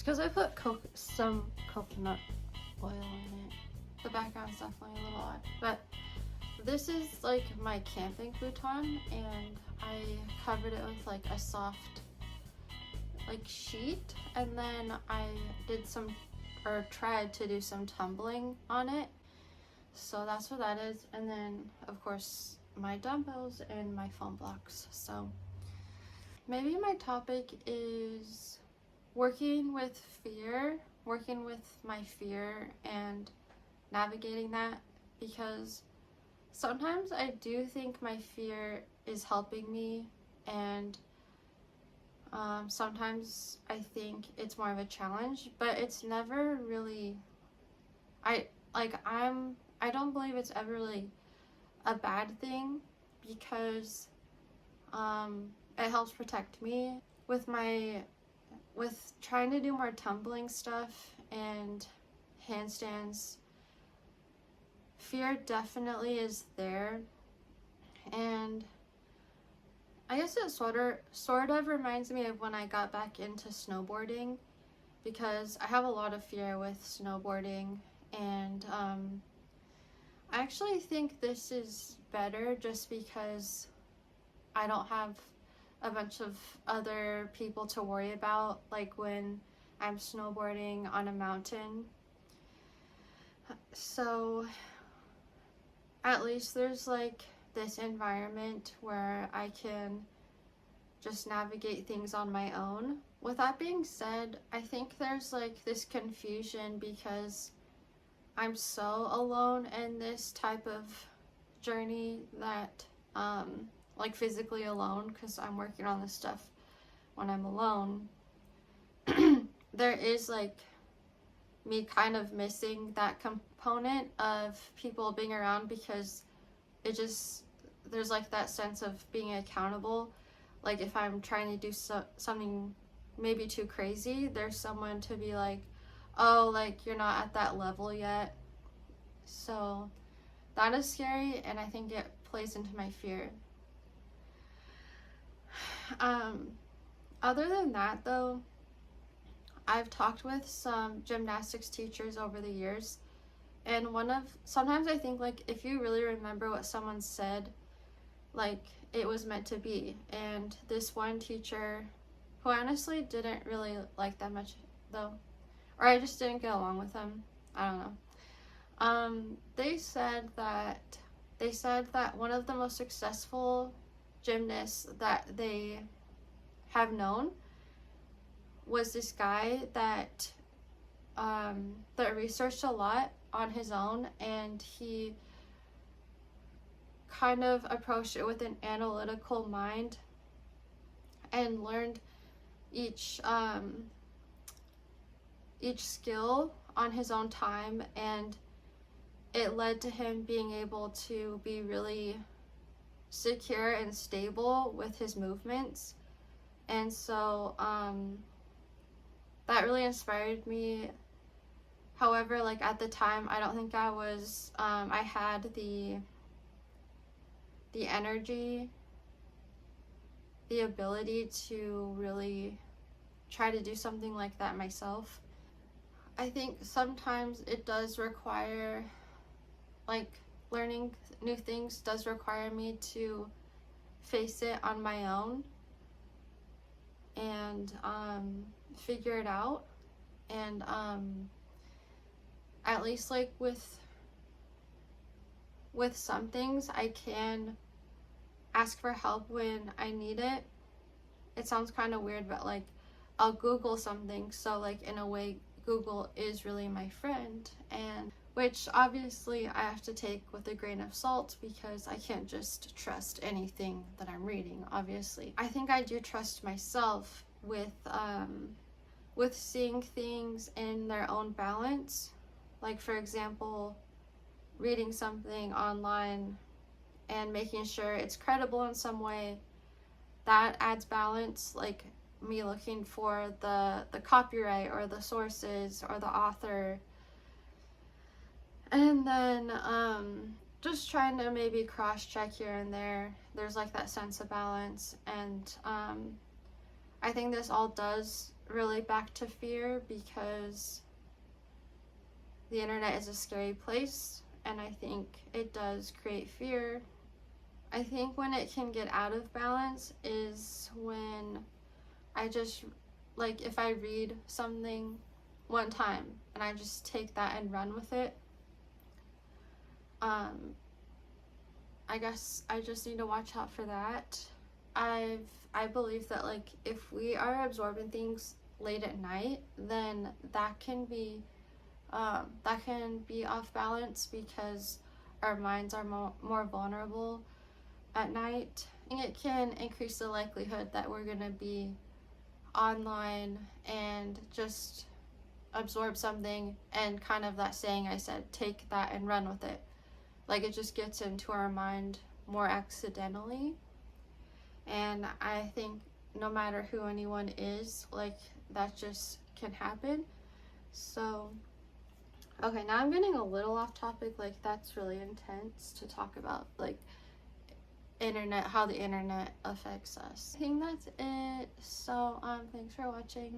It's because I put some coconut oil in it. The background's definitely a little odd, but this is like my camping futon, and I covered it with like a soft like sheet, and then I did some, or tried to do some tumbling on it. So that's what that is. And then of course my dumbbells and my foam blocks. So maybe my topic is working with my fear and navigating that, because sometimes I do think my fear is helping me, and sometimes I think it's more of a challenge, but it's never really, I don't believe it's ever really a bad thing, because it helps protect me with trying to do more tumbling stuff and handstands. Fear definitely is there, and I guess it sort of reminds me of when I got back into snowboarding, because I have a lot of fear with snowboarding, and I actually think this is better just because I don't have a bunch of other people to worry about, like when I'm snowboarding on a mountain. So at least there's like this environment where I can just navigate things on my own. With that being said, I think there's like this confusion because I'm so alone in this type of journey that like physically alone, because I'm working on this stuff when I'm alone. There is like me kind of missing that component of people being around, because there's like that sense of being accountable. Like if I'm trying to do something maybe too crazy, there's someone to be like, oh, like you're not at that level yet. So that is scary, and I think it plays into my fear. Other than that though, I've talked with some gymnastics teachers over the years, and sometimes I think like if you really remember what someone said, like it was meant to be. And this one teacher, who I honestly didn't really like that much though, or I just didn't get along with them, I don't know. They said that one of the most successful gymnasts that they have known was this guy that researched a lot on his own, and he kind of approached it with an analytical mind and learned each skill on his own time, and it led to him being able to be really secure and stable with his movements. And so that really inspired me. However, like at the time, I don't think I had the energy, the ability to really try to do something like that myself. I think sometimes it does require, like learning new things does require me to face it on my own and figure it out. And at least like with some things, I can ask for help when I need it. It sounds kind of weird, but like I'll Google something, so like in a way Google is really my friend, and which obviously I have to take with a grain of salt, because I can't just trust anything that I'm reading, obviously. I think I do trust myself with seeing things in their own balance. Like for example, reading something online and making sure it's credible in some way, that adds balance. Like me looking for the copyright or the sources or the author, and then just trying to maybe cross-check here and there. There's like that sense of balance, and I think this all does really back to fear, because the internet is a scary place, and I think it does create fear. I think when it can get out of balance is when I just, like, if I read something one time and I just take that and run with it, I guess I just need to watch out for that. I believe that, like, if we are absorbing things late at night, then that can be off balance, because our minds are more vulnerable at night. And it can increase the likelihood that we're gonna be online and just absorb something, and kind of that saying I said, take that and run with it. Like, it just gets into our mind more accidentally. And I think no matter who anyone is, like, that just can happen. So, okay, now I'm getting a little off topic. Like, that's really intense to talk about, like, internet, how the internet affects us. I think that's it. So, thanks for watching.